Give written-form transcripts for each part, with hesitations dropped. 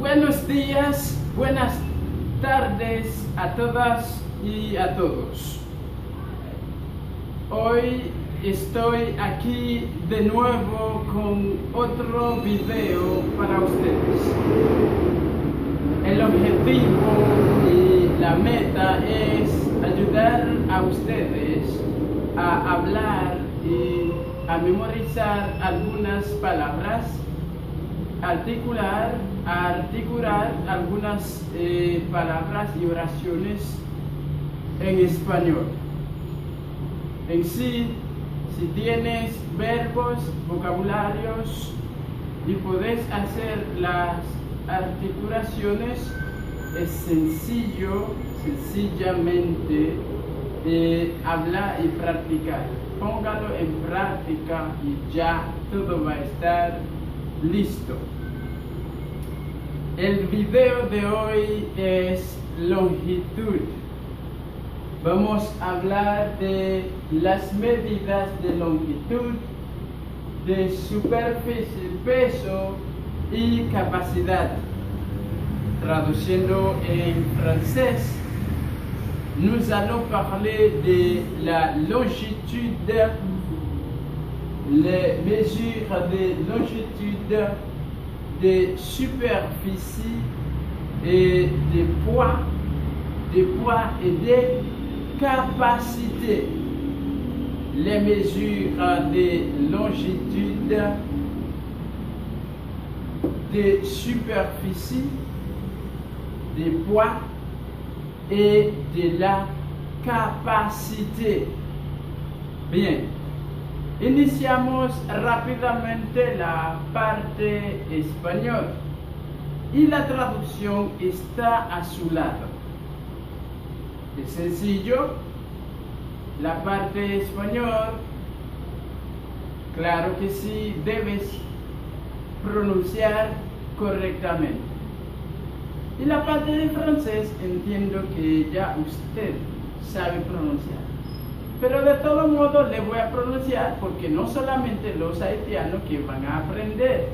Buenos días, buenas tardes a todas y a todos. Hoy estoy aquí de nuevo con otro video para ustedes. El objetivo y la meta es ayudar a ustedes a hablar y a memorizar algunas palabras, articular algunas palabras y oraciones en español. En sí, si tienes verbos, vocabularios y podés hacer las articulaciones, es sencillamente hablar y practicar. Póngalo en práctica y ya todo va a estar listo. El video de hoy es longitud. Vamos a hablar de las medidas de longitud, de superficie, peso y capacidad. Traduciendo en francés, nous allons parler de la longitude, les mesures de longitude, de superficie et de poids et de capacité. Les mesures de longitude, de superficie, de poids et de la capacité. Bien, iniciamos rápidamente la parte español y la traducción está a su lado. Es sencillo, la parte español, claro que sí, debes pronunciar correctamente. Y la parte de francés entiendo que ya usted sabe pronunciar. Pero de todo modo le voy a pronunciar porque no solamente los haitianos que van a aprender,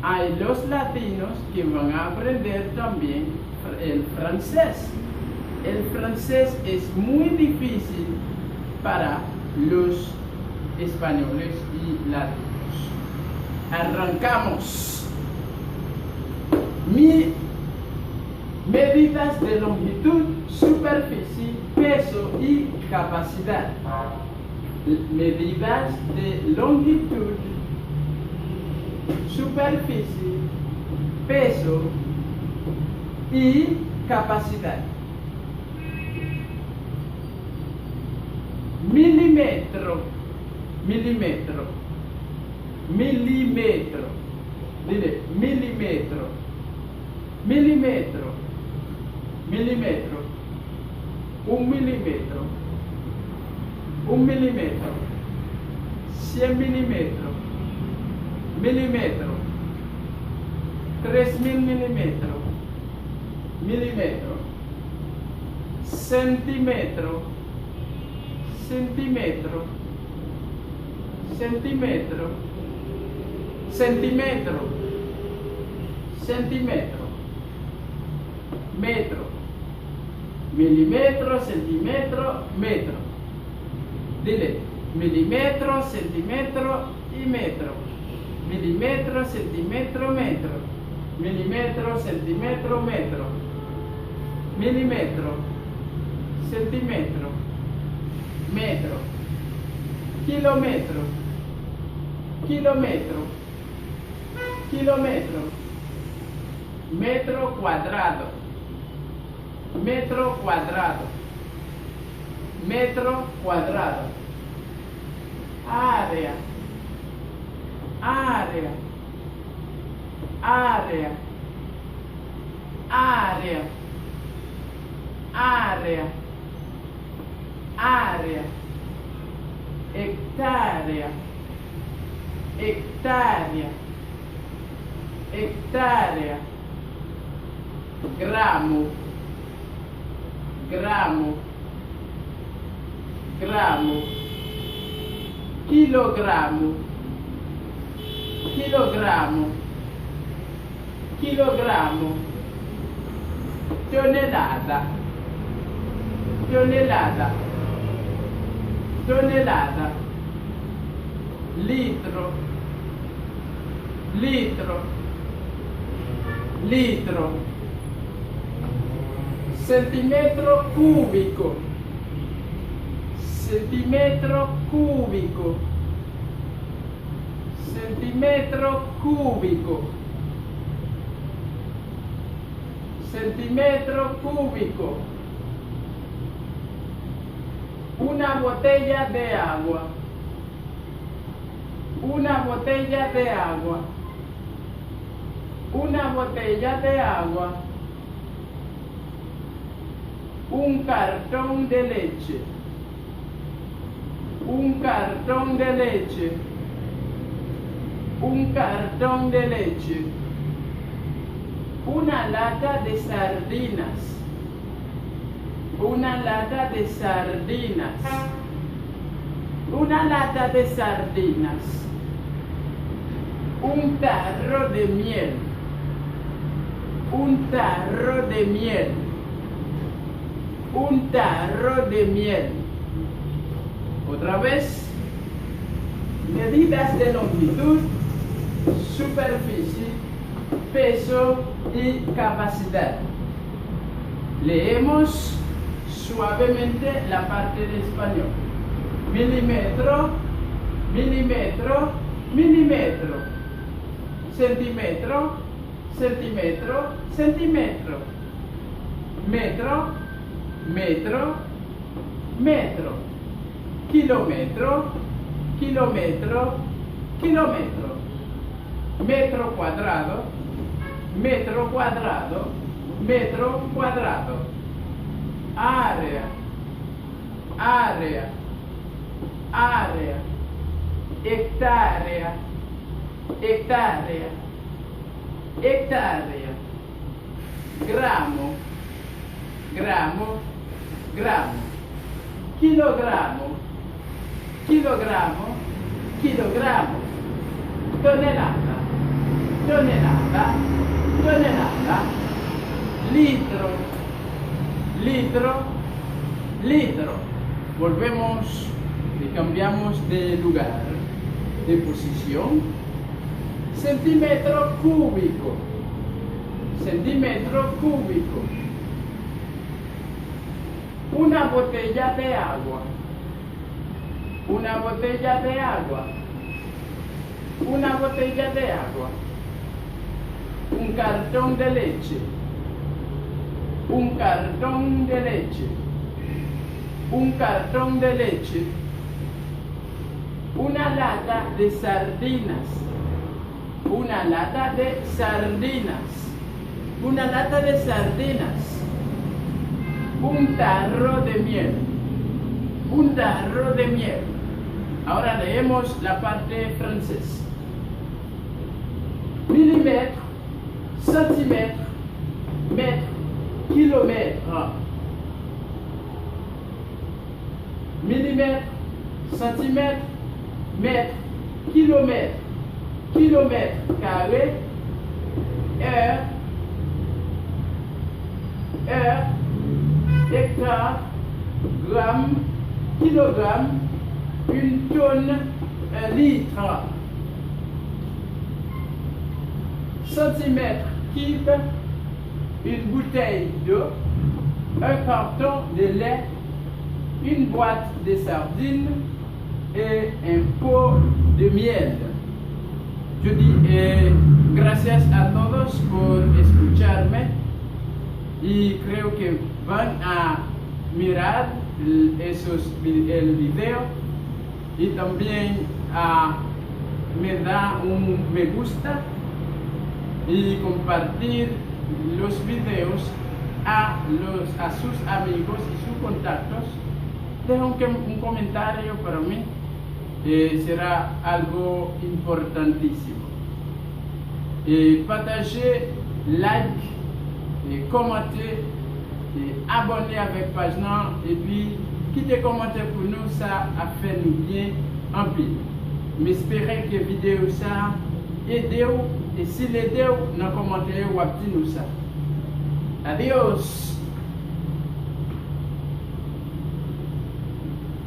hay los latinos que van a aprender también el francés. El francés es muy difícil para los españoles y latinos. Arrancamos. Medidas de longitud, superficie, peso y capacidad. Medidas de longitud, superficie, peso y capacidad. Milímetro, milímetro, milímetro. Dile, milímetro, milímetro, milímetro, un milímetro, un milímetro, 100 milímetros, milímetro, 3000 milímetros, milímetro, centímetro, centímetro, centímetro, centímetro, centímetro, metro, milímetro, centímetro, metro. Dile, milímetro, centímetro y metro. Milímetro, centímetro, metro. Milímetro, centímetro, metro. Milímetro, centímetro, metro. Kilómetro, kilómetro, kilómetro. Metro cuadrado, metro cuadrado, metro cuadrado. Área, área, área, área, área, área, hectárea, hectárea, hectárea. Gramo, gramo, gramo, kilogramo, kilogramo, kilogramo, tonelada, tonelada, tonelada, litro, litro, litro, centimetro cubico, centimetro cubico, centimetro cubico, centimetro cubico, una botella de agua, una botella de agua, una botella de agua, un cartón de leche, un cartón de leche, un cartón de leche, una lata de sardinas, una lata de sardinas, una lata de sardinas, un tarro de miel, un tarro de miel, un tarro de miel. Otra vez, medidas de longitud, superficie, peso y capacidad. Leemos suavemente la parte de español. Milímetro, milímetro, milímetro. Centímetro, centímetro, centímetro. Metro, metro, metro. Kilómetro, kilómetro, kilómetro. Metro cuadrado, metro cuadrado, metro cuadrado. Área, área, área. Hectárea, hectárea, hectárea. Gramo, gramo, gramo. Kilogramo, kilogramo, kilogramo. Tonelada, tonelada, tonelada. Litro, litro, litro. Volvemos y cambiamos de lugar, de posición. Centímetro cúbico, centímetro cúbico. Una botella de agua, una botella de agua, una botella de agua. Un cartón de leche, un cartón de leche, un cartón de leche. Una lata de sardinas, una lata de sardinas, una lata de sardinas. Un tarro de miel, un tarro de miel. Ahora leemos la parte francesa. Milímetro, centímetro, mètre, kilomètre. Millimètre, centimètre, mètre, kilomètre, kilomètre carré, heure, hectare, gramme, kilogramme, une tonne, un litre. Centimètre cube, une bouteille d'eau, un carton de lait, une boîte de sardines et un pot de miel. Yo gracias a todos por escucharme y creo que van a mirar el video y también me da un me gusta y compartir los videos a sus amigos y sus contactos. Deja un comentario para mí, será algo importantísimo. Partagez, like, commentez, abonnez avec page non, et puis quittez commentaire pour nous, ça a fait nous bien en pile. J'espère que la vidéo ça aider et si l'aider dans commentaire ou dit nous ça. Adios.